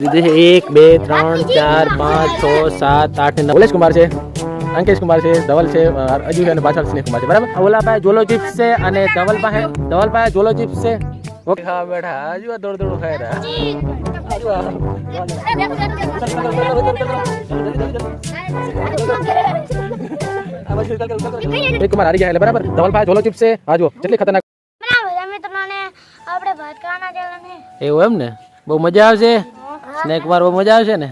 દીધી છે 1 2 3 4 5 6 7 8 9 ઓલેશ કુમાર છે, અંકેશ કુમાર છે, ધવલ છે, અજુ છે અને પાછળ સ્નેહ કુમાર છે બરાબર. ઓલા પાસે જોલો ચિપ્સ છે અને ધવલ પાસે જોલો ચિપ્સ છે. ઓકે હા બેઠા આજુ દોડ દોડ ખાઈ રહ્યા. એક કુમાર હારી ગયા એટલે બરાબર. ધવલ પાસે જોલો ચિપ્સ છે. હા જો કેટલી ખતરનાક આપણે ભાત ખાવાના જવાને એવું એમ ને બહુ મજા આવશે. સ્નેહ કુમાર બહુ મજા આવશે ને.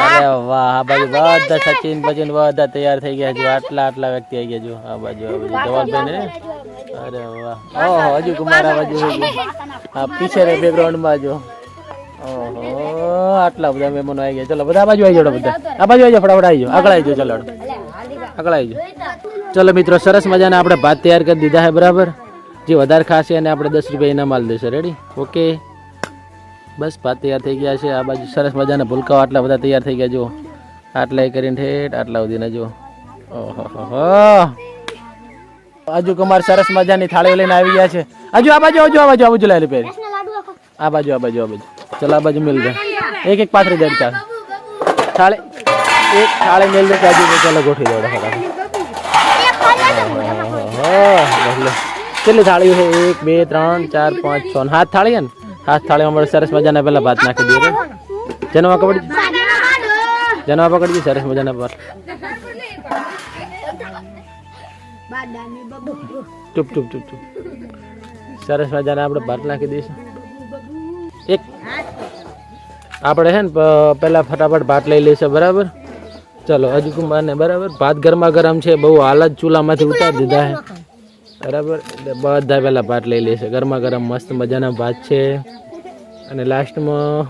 અરે વાહ આ બાજુ બધા સચિન બચિન બધા તૈયાર થઈ ગયા છે. આટલા વ્યક્તિ આવી ગયા જો આ બાજુ ધવલભાઈ ને. અરે વાહ ઓહો હજુ કુમાર આ બાજુ આ પીછે રે બેકગ્રાઉન્ડ માં જો ઓહો આટલા બધા મહેમાનો આવી ગયા. ચલો બધા આ બાજુ આવી જાઓ. બધા આ બાજુ આવી જાઓ ફટાફટ આવી જાઓ. આગળ આવી જાઓ. ચલો આગળ આવી જાઓ. ચલો મિત્રો સરસ મજાના આપણે ભાત તૈયાર કરી દીધા છે બરાબર. જે વધારે ખાશે અને આપણે 10 રૂપિયા ઇનામ આલ દેશે. રેડી ઓકે બસ ભાત તૈયાર થઈ ગયા છે. આ બાજુ સરસ મજાના ભૂલકાઓ આટલા બધા તૈયાર થઈ ગયા જો. આટલા કરીને ઠેઠ આટલા સુધીના જો ઓહો આજુ કુમાર સરસ મજાની થાળીઓ લઈને આવી ગયા છે. આજુ આ બાજુ આવજો. આ બાજુ લઈ લે પેરી આ બાજુ ચલો આ બાજુ મિલ જાય. એક પાથરી દે ચાલ થાળી એક થાળી મિલ દે આજુ. ચલો ગોઠવી દો ફટાફટ. કેટલી થાળીઓ છે 1 2 3 4 5 6 હાથ થાળી ને. હાથ થાળીમાં સરસ મજાના પેલા ભાત નાખી દઈએ. જનવા પકડજી સરસ મજાના પર ચૂપ સરસ મજાના આપણે ભાત નાખી દઈશું. એક આપણે છે ને પેલા ફટાફટ ભાત લઈ લઈશું બરાબર. ચલો અજુ કુમાર ને બરાબર ભાત ગરમા ગરમ છે. બહુ હાલત ચૂલામાંથી ઉતારી દીધા છે બરાબર. એટલે બધા પેલા ભાત લઈ લેશે. ગરમા ગરમ મસ્ત મજાના ભાત છે અને લાસ્ટમાં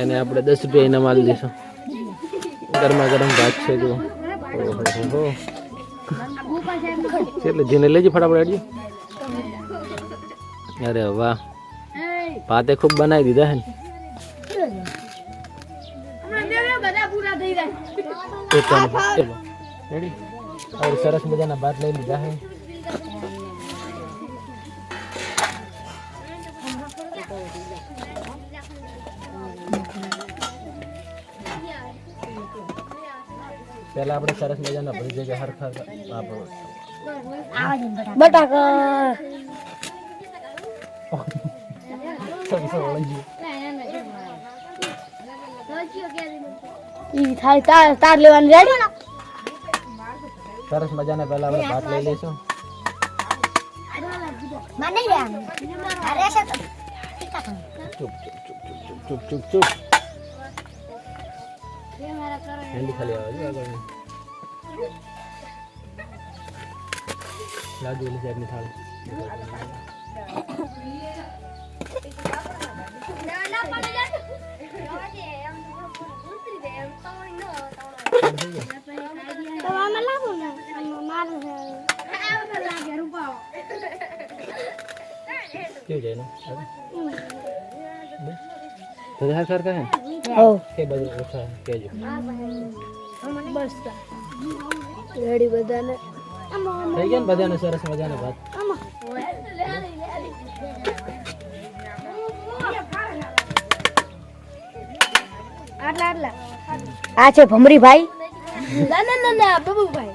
એને આપણે 10 રૂપિયા ઇનામ આલી દઈશું. ગરમા ગરમ ભાત છે જો ઓહો એટલે જેને લેજે ફટાફટ હેડજો. અરે વાહ ભાતે ખૂબ બનાવી દીધા હે રેડી. સરસ મજાના ભાત લઈ લીધા હે. પેલા આપણે સરસ મજાના ભરી જગ્યા હરખા બટાકા તાર લેવાની રેડી. સરસ મજાના પહેલા આપણે ભાત લઈ લઈશું. ચૂપ ખાલી આવે લાજુ ઓલી સાઈડની થાળી क्यों जाए ना तो देखा कर का है ओ के बाजू उठा के जो बस रेडी बदाने થઈ ગયા ને બધાને સરસ મજાના ભાત. આ છે ભમરી ભાઈ. ના બબુભાઈ.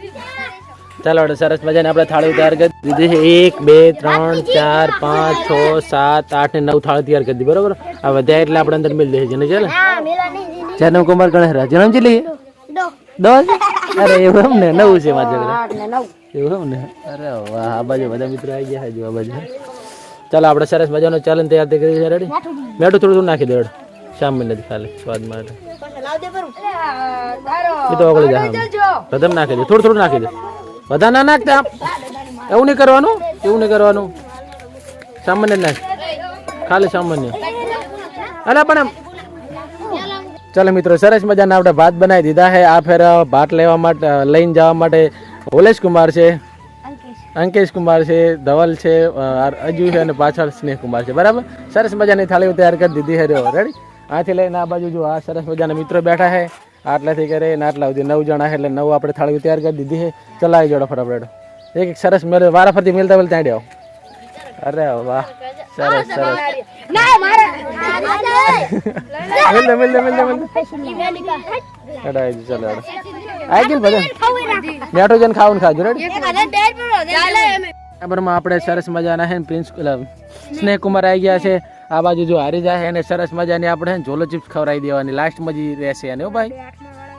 ચાલો સરસ મજાને આપણે થાળી તૈયાર કરી દીધી છે. 1 2 3 4 5 6 7 8 ને 9 થાળી તૈયાર કરી દીધી બરોબર. આ વધ્યા એટલે આપણે અંદર મિલ દે છે ને. ચાલે જન્મ કુમાર ગણેશ જન્મ ચલી દો. અરે એવું એમ ને 9 છે મારા એવું એમ ને. અરે વાહ આ બાજુ બધા મિત્રો આવી ગયા છે જો આ બાજુ. ચાલો આપણે સરસ મજાનો ચાલન તૈયાર થઈ ગઈ છે. રેડી મેઠું થોડું નાખી દે સામાન્ય નથી ખાલી સ્વાદ માટે. એ તો ઓગળી જાય પ્રથમ નાખી દે થોડું નાખી દે. બધા ના નાખતા એવું નહીં કરવાનું સામાન્ય નાખ ખાલી સામાન્ય. અરે પણ ચાલો મિત્રો સરસ મજાના આપણે ભાત બનાવી દીધા છે. આ ફેર ભાત લેવા માટે લઈને જવા માટે ઓલેશ કુમાર છે, અંકેશ કુમાર છે, ધવલ છે, અજુ છે અને પાછળ સ્નેહ કુમાર છે બરાબર. સરસ મજાની થાળીઓ તૈયાર કરી દીધી છે રેડી. આથી લઈને આ બાજુ જો આ સરસ મજાના મિત્રો બેઠા છે. આટલાથી કરે ને આટલા સુધી 9 જણા છે એટલે 9 આપણે થાળીઓ તૈયાર કરી દીધી છે. ચલાવી જોડો ફટાફટ એક સરસ મેળ વારા ફરતી મેલતા ત્યાં આવો. અરે વાહ સરસ સરસ ના મારે મિલ દે હેડો આવી ચાલો હેડો આવી ગયું ભજન મેઠો જન ખાવાનું ખાજો રેડી બરાબર આપણે સરસ મજાના હે પ્રિન્સ સ્નેહ કુમાર આવી ગયા છે આ બાજુ જો હારી જાય એને સરસ મજાની આપણે ઝોલો ચિપ્સ ખવડાવી દેવાની લાસ્ટમાં જ રહેશે એને હો ભાઈ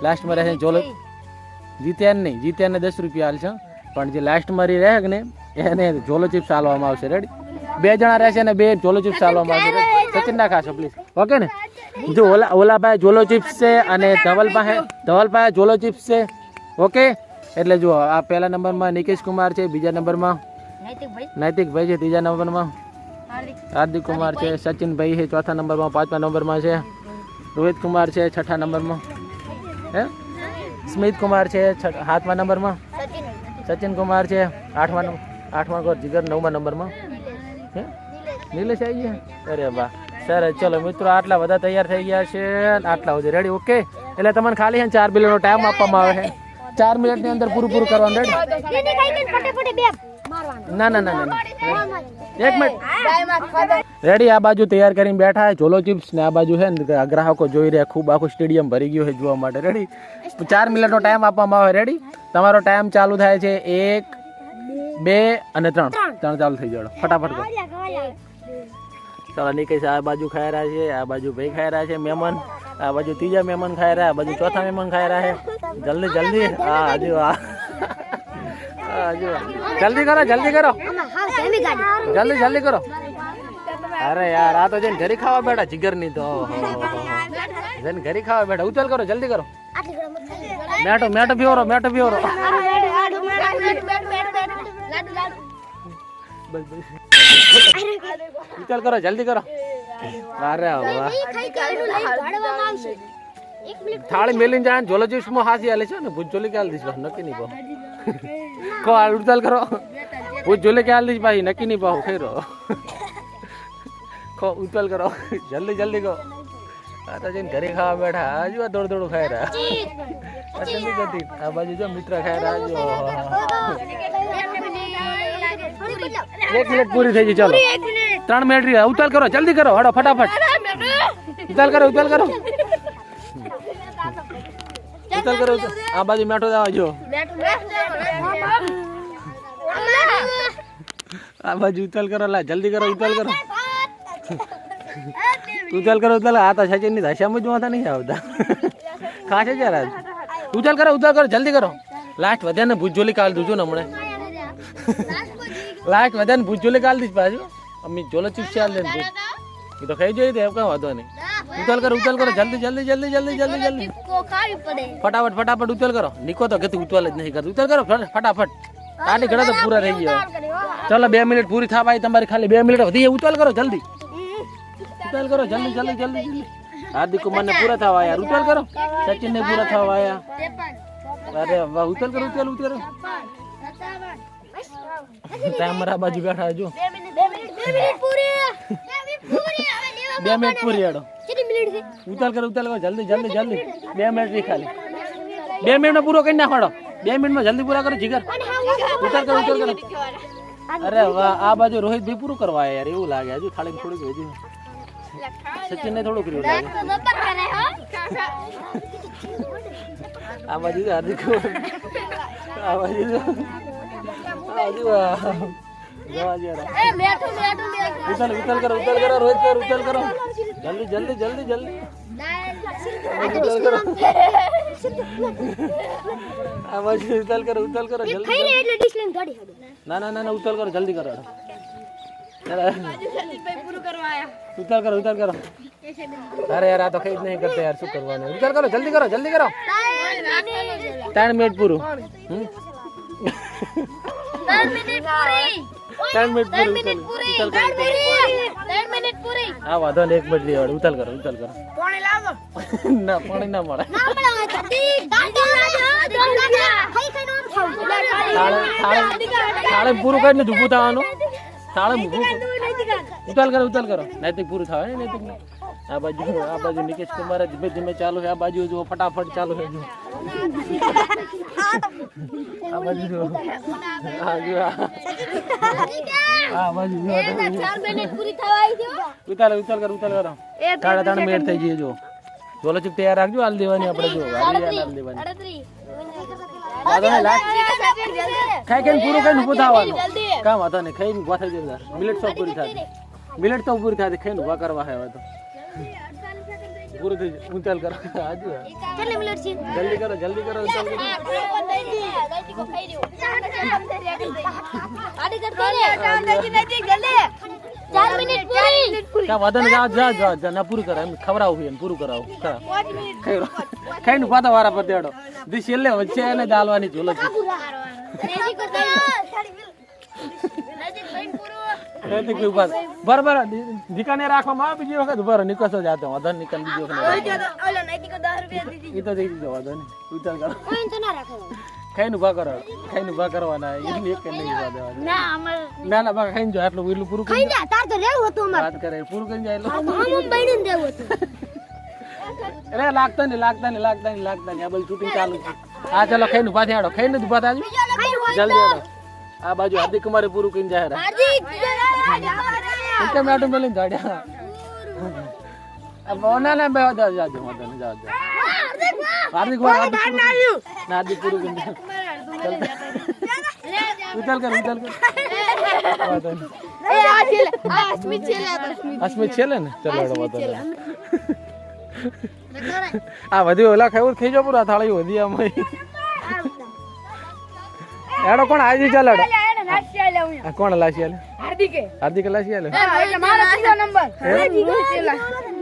લાસ્ટમાં રહેશે ઝોલો જીત્યા નહીં જીત્યાને 10 રૂપિયા હાલશે પણ જે લાસ્ટમાં રહે ને એને ઝોલો ચિપ્સ હાલવામાં આવશે રેડી 2 જણા રહેશે ને 2 ઝોલો ચિપ્સ હાલવામાં આવશે સચિન ના ખાશો પ્લીઝ ઓકે ને જો ઓલા ભાઈ ઝોલો ચિપ્સ છે અને ધવલ પાસે ઝોલો ચિપ્સ છે ઓકે એટલે જો આ પહેલા નંબરમાં નિકેશ કુમાર છે બીજા નંબરમાં નૈતિકભાઈ છે ત્રીજા નંબરમાં હાર્દિક કુમાર છે સચિનભાઈ છે ચોથા નંબરમાં પાંચમા નંબરમાં છે રોહિત કુમાર છે છઠ્ઠા નંબરમાં હે સ્મિત કુમાર છે સાતમા નંબરમાં સચિન કુમાર છે આઠમા કોર જીગર 9મા નંબરમાં હે નીલેશ આવી ગયા અરે વાહ સરસ ચલો મિત્રો આટલા બધા તૈયાર થઈ ગયા છે આટલા સુધી રેડી ઓકે એટલે તમને ખાલી 4 મિનિટનો ટાઈમ આપવામાં આવે છે 4 મિનિટની અંદર પૂરું કરવાનું રેડી ના 1 મિનિટ રેડી આ બાજુ તૈયાર કરીને બેઠા છે ઝોલો ચિપ્સ ને આ બાજુ છે ને ગ્રાહકો જોઈ રહ્યા ખૂબ આખું સ્ટેડિયમ ભરી ગયું છે જોવા માટે રેડી 4 મિનિટનો ટાઈમ આપવામાં આવે રેડી તમારો ટાઈમ ચાલુ થાય છે 1 2 અને 3 ચાલુ થઈ જાવ ફટાફટ કરો ચાલો નિકેશ આ બાજુ ખાઈ રહ્યા છે આ બાજુ ભાઈ ખાઈ રહ્યા છે મહેમાન આ બાજુ ત્રીજા મહેમાન ખાઈ રહ્યા આ બાજુ ચોથા મહેમાન ખાઈ રહ્યા છે જલ્દી હા હજુ જલ્દી કરો જલ્દી કરો અરે યાર આ તો જઈને ઘરે ખાવા બેઠા જીગર ની તો જઈને ઘરે ખાવા બેઠા ઉચલ કરો જલ્દી કરો મેઠો પીવરો ઉચલ કરો જલ્દી કરો અરે વાહ થાળી મેલીને જાય ઝોલો ચિપ્સ માં હાસી હાલે છે ને ભૂત જોલી ક્યાં દીશ નક્કી નહીં પાવ કો ઉડતાલ કરો ભૂત જોલે ક્યાં દીશ ભાઈ નક્કી નહીં પાવ ખેરો કો ઉડતાલ કરો જલ્દી કો આ તો જઈને ઘરે ખાવા બેઠા હજુ દોડ ખાઈ રહ્યા જલ્દી કરતી આ બાજુ જો મિત્ર ખાઈ રહ્યા જો 1 મિનિટ પૂરી થઈ ગઈ ચાલો 3 મિનિટ રહી ઉતાલ કરો જલ્દી કરો હડો ફટાફટ ઉતાલ કરો આ બાજુ મેઠો આવજો આ બાજુ ઉતાલ કરો લા જલ્દી કરો ઉતાલ કરો આ તો સચિન ની દશામાં જ વાતા નહીં આવતા ખાશે જરા ઉતાલ કરો જલ્દી કરો લાસ્ટ વધે ને ભૂજોલી કાલ દઉં છું ને હમણાં લાસ્ટ વધે ને ભૂજોલી કાલ દીશ પાછું અમી જોલો ચિપ્સ ચાલ દે એ તો ખાઈ જોઈએ તો એમ કઈ વાંધો નહીં ઉતાલ કરો જલ્દી ફટાફટ ઉતાલ કરો નિકો તો ગતિ ઉતાલ જ નહીં કરતો ઉતાલ કરો ફટાફટ આની ઘડા તો પૂરા થઈ ગયા ચલો 2 મિનિટ પૂરી થવા તમારી ખાલી 2 મિનિટ વધી ઉતાલ કરો જલ્દી હાર્દિક કુમાર ને પૂરા થવા યાર ઉતાલ કરો સચિન ને પૂરા થવા આયા અરે વાહ ઉતાલ કરો ટાઈમ મારા બાજુ બેઠા જો 2 મિનિટ પૂરી હેડો ઉતાલ કરો જલ્દી 2 મિનિટ ની ખાલી 2 મિનિટ માં પૂરો કરી નાખો 2 મિનિટ માં જલ્દી પૂરા કરો જીગર ઉતાલ કરો અરે વાહ આ બાજુ રોહિત ભાઈ પૂરું કરવા યાર એવું લાગે હજુ થાળી થોડીક વેજી સચિન ને થોડું કર્યું લાગે આ બાજુ હાર્દિક આ બાજુ ઉતાલ કરો રોહિત ઉતાલ કરો જલ્દી આ બાજુ ઉતાલ કરો જલ્દી ના ઉતાલ કરો જલ્દી કરો ઉતાલ કરો અરે યાર આ તો કઈ જ નહીં કરતા યાર શું કરવાનું ઉતાલ કરો જલ્દી કરો 3 મિનિટ પૂરું 3 મિનિટ પૂરી હા વાંધો ને 1 મિનિટ લેવાડ ઉતાલ કરો પાણી લાવો ના પાણી ના મળે થાળે પૂરું કરીને ઊભું થવાનું થાળે ઉતાલ કરો નૈતિક પૂરું થાય ને નૈતિક આ બાજુ નિકેશ કુમાર ધીમે ધીમે ચાલુ છે, આ બાજુ જો ફટાફટ ચાલુ છે જો આ બાજુ જો આ જો આ બાજુ જો 4 મિનિટ પૂરી થવા આવી છે ઉતાર કર 3.5 મિનિટ થઈ ગઈ જો ઝોલો ચીપ તૈયાર રાખજો હાલ દેવાની આપણે જો હાલ દેવાની ખાઈ ખાઈને પૂરું કરીને ઉભું થવાનું કામ હતા ને ખાઈને ઉભા થઈ જતા મિનિટ તો પૂરી થાય ખાઈને ઉભા કરવા હવે તો પૂરું થઈ જાય ઊંચાલ કરો આજુ કેટલી મિનિટ છે જલ્દી કરો ઊંચાલ કરો ચાર મિનિટ પૂરી કા વાદન જા ના પૂરું કરા એમ ખવરાવું એને પૂરું કરાવું ખાઈને ઉભા થા વારા પર દેડો દી છેલ્લે વચ્ચે એને દાલવાની ઝોલો છે બરાબર દીકાને રાખવામાં આવે બીજી વખત ઉભા રહો નિકસો જાતો વધન નિકલ બીજી વખત ઈ તો દઈ દીધો વધન ઉતાર કરો ખાઈને ઉભા કરવાના એની એક નહીં ઉભા દેવાના ના બા ખાઈને જો આટલું એટલું પૂરું કરી જા તાર તો રેવું હતું અમાર વાત કરે પૂરું કરી જાય એટલે આમ બળીને રેવું હતું અરે લાગતા નહીં આ બધું શૂટિંગ ચાલુ છે હા ચાલો ખાઈને ઉભા થયા ખાઈને જ ઉભા થાજો જલ્દી આવો આ બાજુ હાર્દિક કુમારે પૂરું કરીને જાય કેમ આટું મેલીને ગાડ્યા ના બે જાજો હાર્દિક પૂરું કરીને ઉતાર કર અસ્મિત છેલે ને ચલો આ વધી ઓલા ખાવું ખાઈ જાવ પૂરા થાળી વધી આમાં એડો કોણ આવી ચાલ એડો કોણ લાસી આલે હાર્દિક લાસી આલે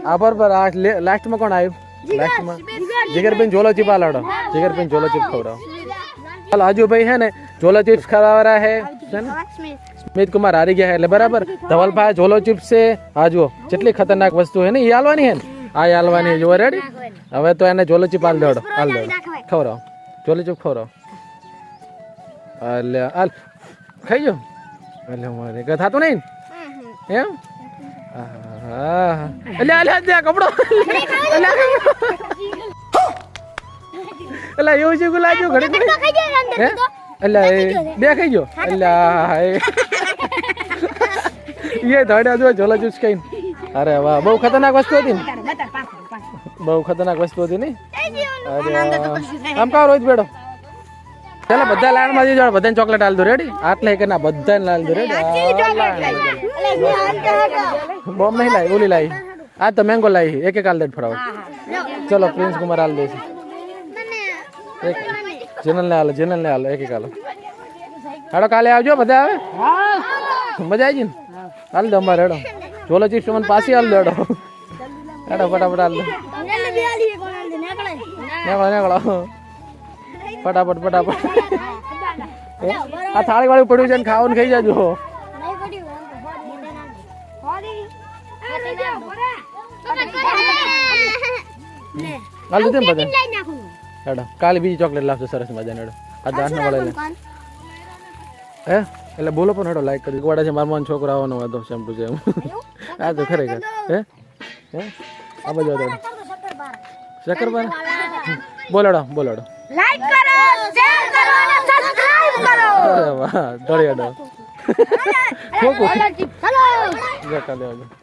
આ બરાબર આ લાસ્ટમાં કોણ આવ્યું લાસ્ટમાં જીગરબેન ઝોલો ચીપ આલાડો જીગરબેન ઝોલો ચીપ ખવડાવો ચાલો આજુ ભાઈ है ને ઝોલો चिप्स खवा रहा है स्मित कुमार हारी गया है એટલે બરાબર ધવલભાઈ ઝોલો चिप्स से આ જુઓ કેટલી ખતરનાક વસ્તુ है ને એ હાલવાની है આ હાલવાની જો રેડી હવે તો એને ઝોલો ચીપ હાલ દેડો ખવડાવો ઝોલો ચીપ ખવડાવો અલે હાલ ખાઈ જો અલે મારે કે થાતું નહીં એમ અલે દે કપડો અલે એવું છે ગુલાજો ઘડી હે અલે બે ખાઈ ગયો અલે ये धड़े जो झोला चिप्स खाइन अरे वाह बहु खतरनाक वस्तु होती ने बहु खतरनाक वस्तु होती नहीं अरे आम का रोज बेड़ो चलो બધા લાઈન માં જજો બધાને ચોકલેટ આલ દો રેડી આટલે કે ના બધાને લાલ દો રેડી બોમ્બ નહીં લાઈ ઓલી લાઈ આ તો મેંગો લાઈ એક આલ દે ફડાવો ચલો પ્રિન્સ કુમાર આલ દે એક જનલ ને આલ એક આલ હાડો કાલે આવજો બધા આવે મજા આવી ને હાલ દો અમારે હેડો ઝોલો ચિપ્સ મને પાછી હાલ દેડો હેડો ફટાફટ હાલ દો નીકળો ફટાફટ આ થાળી વાળું પડ્યું છે ને ખાવાનું ખાઈ જાજો હાલ દીધું ને બધા હેડો કાલે બીજી ચોકલેટ લાવજો સરસ મજાની હેડો આ દાંતને વળે હે એટલે બોલો પણ હેડો લાઈક કરી વાડા છે મારા મન છોકરો આવવાનો હતો શેમ્પુ છે એમ આ તો ખરેખર હે આ બાજુ શક્કરપારા બોલો લાઈક કરો શેર કરો અને સબસ્ક્રાઇબ કરો અરે વાહ દોડી હેડો ચલો કાલે આવજો